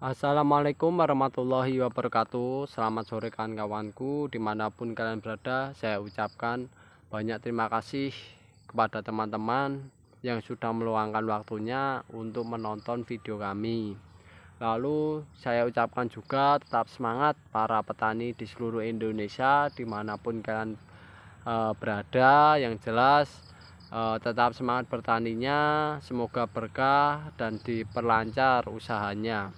Assalamualaikum warahmatullahi wabarakatuh. Selamat sore kawan-kawanku dimanapun kalian berada. Saya ucapkan banyak terima kasih kepada teman-teman yang sudah meluangkan waktunya untuk menonton video kami. Lalu saya ucapkan juga tetap semangat para petani di seluruh Indonesia dimanapun kalian berada. Yang jelas tetap semangat bertaninya, semoga berkah dan diperlancar usahanya.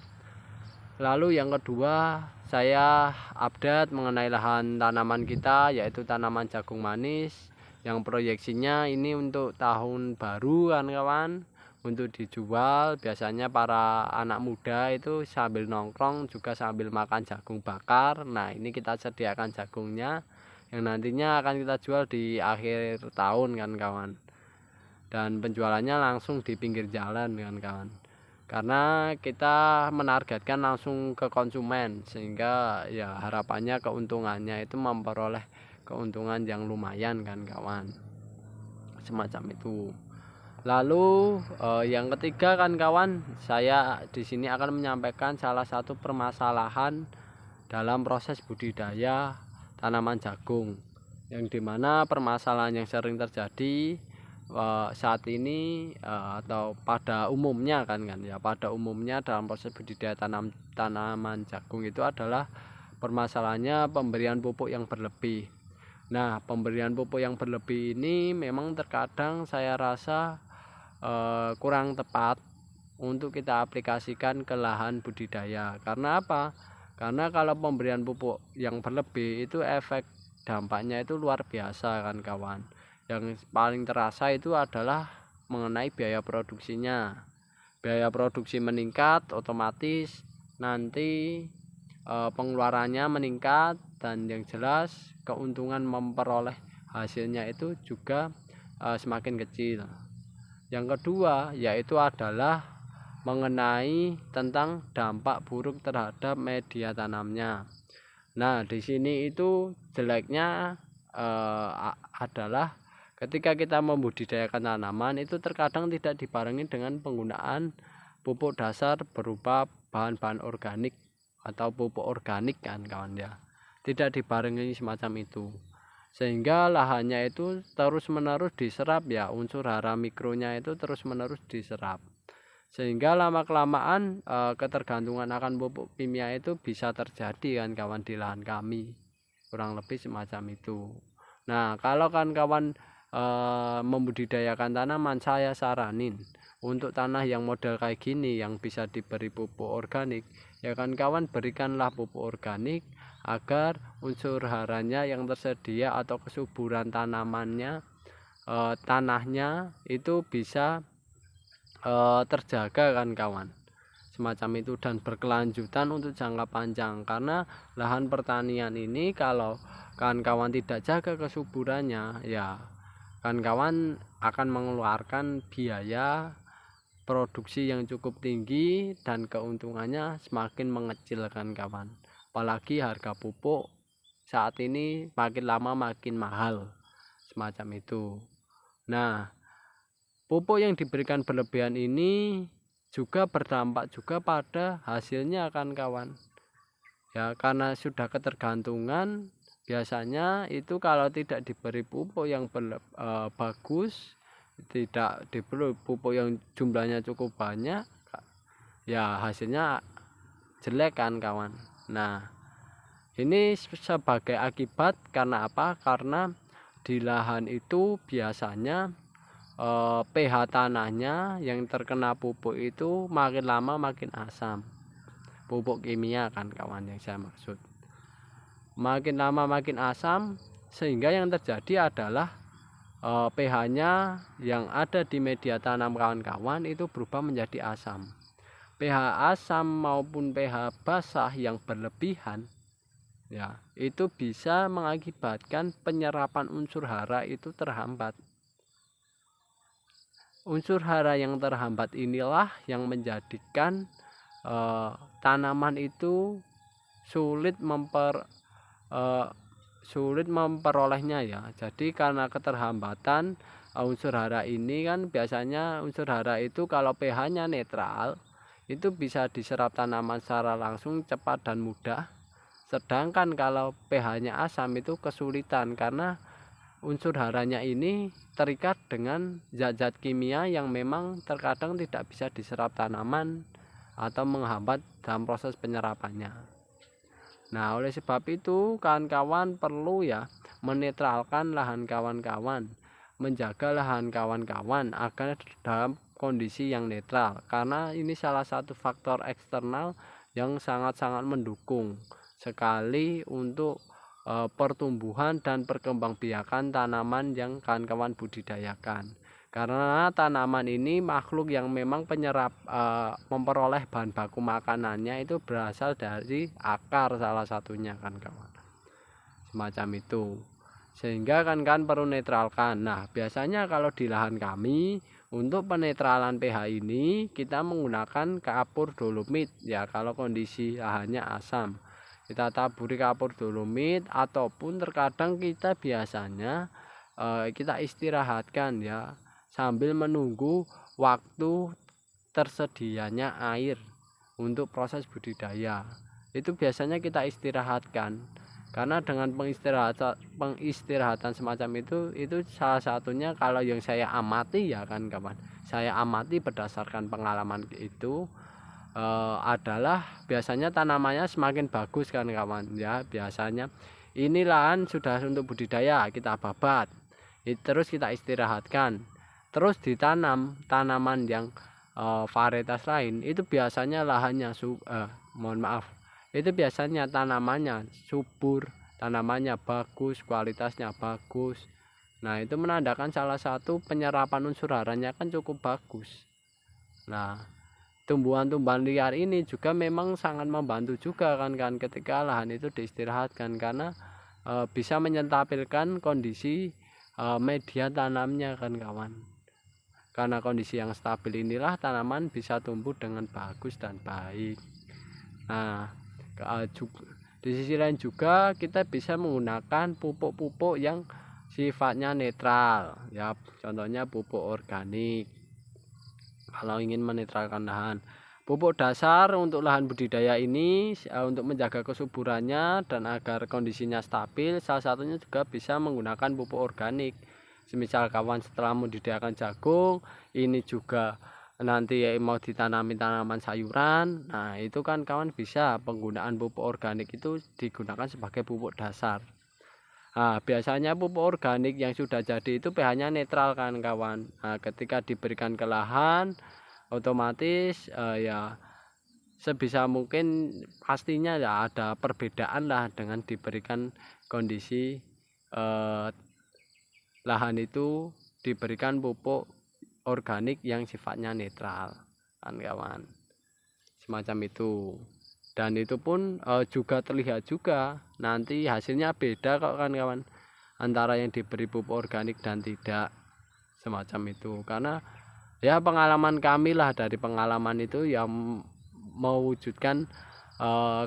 Lalu yang kedua, saya update mengenai lahan tanaman kita, yaitu tanaman jagung manis yang proyeksinya ini untuk tahun baru kan kawan, untuk dijual. Biasanya para anak muda itu sambil nongkrong juga sambil makan jagung bakar. Nah, ini kita sediakan jagungnya yang nantinya akan kita jual di akhir tahun kan kawan, dan penjualannya langsung di pinggir jalan kan kawan, karena kita menargetkan langsung ke konsumen, sehingga ya harapannya keuntungannya itu memperoleh keuntungan yang lumayan kan kawan, semacam itu. Lalu yang ketiga kan kawan, saya di sini akan menyampaikan salah satu permasalahan dalam proses budidaya tanaman jagung, yang dimana permasalahan yang sering terjadi saat ini atau pada umumnya pada umumnya dalam proses budidaya tanaman jagung itu adalah permasalahannya pemberian pupuk yang berlebih. Nah, pemberian pupuk yang berlebih ini memang terkadang saya rasa kurang tepat untuk kita aplikasikan ke lahan budidaya. Karena apa? Karena kalau pemberian pupuk yang berlebih itu efek dampaknya itu luar biasa kan kawan. Yang paling terasa itu adalah mengenai biaya produksinya. Biaya produksi meningkat, otomatis nanti pengeluarannya meningkat, dan yang jelas keuntungan memperoleh hasilnya itu juga semakin kecil. Yang kedua yaitu adalah mengenai tentang dampak buruk terhadap media tanamnya. Nah, di sini itu jeleknya adalah ketika kita membudidayakan tanaman itu terkadang tidak dibarengi dengan penggunaan pupuk dasar berupa bahan-bahan organik atau pupuk organik kan kawan ya. Tidak dibarengi semacam itu, sehingga lahannya itu terus-menerus diserap ya, unsur hara mikronya itu terus-menerus diserap, sehingga lama-kelamaan ketergantungan akan pupuk kimia itu bisa terjadi kan kawan di lahan kami, kurang lebih semacam itu. Nah, kalau kan kawan membudidayakan tanaman, saya saranin untuk tanah yang model kayak gini yang bisa diberi pupuk organik, ya kan kawan, berikanlah pupuk organik agar unsur haranya yang tersedia atau kesuburan tanamannya, tanahnya itu bisa terjaga kan kawan, semacam itu, dan berkelanjutan untuk jangka panjang. Karena lahan pertanian ini kalau kawan-kawan tidak jaga kesuburannya, ya kawan-kawan akan mengeluarkan biaya produksi yang cukup tinggi dan keuntungannya semakin mengecil kan kawan. Apalagi harga pupuk saat ini makin lama makin mahal, semacam itu. Nah, pupuk yang diberikan berlebihan ini juga berdampak juga pada hasilnya kan kawan ya, karena sudah ketergantungan. Biasanya itu kalau tidak diberi pupuk yang bagus, tidak diberi pupuk yang jumlahnya cukup banyak, ya hasilnya jelek kan kawan. Nah, ini sebagai akibat karena apa? Karena di lahan itu biasanya pH tanahnya yang terkena pupuk itu makin lama makin asam. Pupuk kimia kan kawan yang saya maksud. Makin lama makin asam, sehingga yang terjadi adalah pH-nya yang ada di media tanam kawan-kawan itu berubah menjadi asam. pH asam maupun pH basah yang berlebihan ya, itu bisa mengakibatkan penyerapan unsur hara itu terhambat. Unsur hara yang terhambat inilah yang menjadikan tanaman itu sulit memperolehnya ya. Jadi karena keterhambatan unsur hara ini kan, biasanya unsur hara itu kalau pH-nya netral itu bisa diserap tanaman secara langsung, cepat dan mudah. Sedangkan kalau pH-nya asam itu kesulitan karena unsur haranya ini terikat dengan zat-zat kimia yang memang terkadang tidak bisa diserap tanaman atau menghambat dalam proses penyerapannya. Nah, oleh sebab itu kawan-kawan perlu ya menetralkan lahan kawan-kawan, menjaga lahan kawan-kawan agar dalam kondisi yang netral, karena ini salah satu faktor eksternal yang sangat-sangat mendukung sekali untuk pertumbuhan dan perkembangbiakan tanaman yang kawan-kawan budidayakan. Karena tanaman ini makhluk yang memang penyerap memperoleh bahan baku makanannya itu berasal dari akar salah satunya kan kawan. Semacam itu. Sehingga kan perlu netralkan. Nah, biasanya kalau di lahan kami untuk penetralan pH ini kita menggunakan kapur dolomit ya kalau kondisi lahannya asam. Kita taburi kapur dolomit ataupun terkadang kita biasanya kita istirahatkan ya sambil menunggu waktu tersedianya air untuk proses budidaya. Itu biasanya kita istirahatkan. Karena dengan pengistirahatan semacam itu salah satunya kalau yang saya amati ya kan kawan. Saya amati berdasarkan pengalaman itu adalah biasanya tanamannya semakin bagus kan kawan ya. Biasanya ini lahan sudah untuk budidaya, kita babat terus kita istirahatkan, terus ditanam tanaman yang varietas lain. Itu biasanya lahannya itu biasanya tanamannya subur, tanamannya bagus, kualitasnya bagus. Nah, itu menandakan salah satu penyerapan unsur haranya kan cukup bagus. Nah, tumbuhan-tumbuhan liar ini juga memang sangat membantu juga kan ketika lahan itu diistirahatkan, karena bisa menyentabilkan kondisi media tanamnya kan kawan. Karena kondisi yang stabil inilah tanaman bisa tumbuh dengan bagus dan baik. Nah, di sisi lain juga kita bisa menggunakan pupuk-pupuk yang sifatnya netral ya, contohnya pupuk organik. Kalau ingin menetralkan lahan, pupuk dasar untuk lahan budidaya ini untuk menjaga kesuburannya dan agar kondisinya stabil, salah satunya juga bisa menggunakan pupuk organik. Semisal kawan setelah membudidayakan jagung, ini juga nanti mau ditanami tanaman sayuran, nah itu kan kawan bisa penggunaan pupuk organik itu digunakan sebagai pupuk dasar. Nah, biasanya pupuk organik yang sudah jadi itu pH-nya netral kan kawan. Nah, ketika diberikan ke lahan otomatis ya sebisa mungkin pastinya ya ada perbedaan lah dengan diberikan kondisi lahan itu diberikan pupuk organik yang sifatnya netral kan kawan, semacam itu. Dan itu pun juga terlihat juga nanti hasilnya beda kok kan kawan, antara yang diberi pupuk organik dan tidak, semacam itu. Karena ya pengalaman kami lah, dari pengalaman itu yang mewujudkan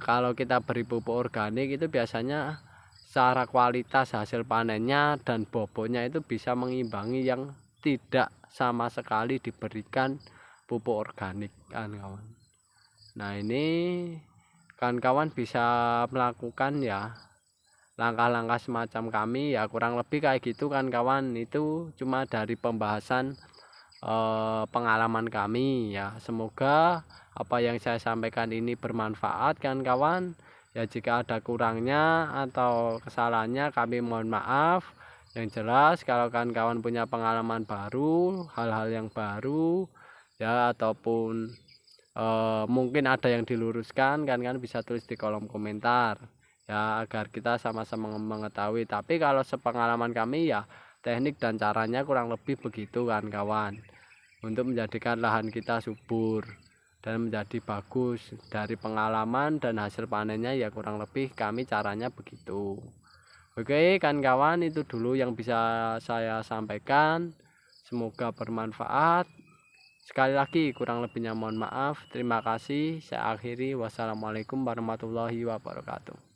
kalau kita beri pupuk organik itu biasanya secara kualitas hasil panennya dan bobotnya itu bisa mengimbangi yang tidak sama sekali diberikan pupuk organik kan kawan. Nah, ini kan kawan bisa melakukan ya langkah-langkah semacam kami ya, kurang lebih kayak gitu kan kawan. Itu cuma dari pembahasan pengalaman kami ya. Semoga apa yang saya sampaikan ini bermanfaat kan kawan ya. Jika ada kurangnya atau kesalahannya kami mohon maaf. Yang jelas kalau kawan punya pengalaman baru, hal-hal yang baru ya, ataupun mungkin ada yang diluruskan kan bisa tulis di kolom komentar ya, agar kita sama-sama mengetahui. Tapi kalau sepengalaman kami ya teknik dan caranya kurang lebih begitu kan kawan, untuk menjadikan lahan kita subur dan menjadi bagus. Dari pengalaman dan hasil panennya ya kurang lebih kami caranya begitu. Oke kan kawan, itu dulu yang bisa saya sampaikan, semoga bermanfaat. Sekali lagi kurang lebihnya mohon maaf. Terima kasih. Saya akhiri. Wassalamualaikum warahmatullahi wabarakatuh.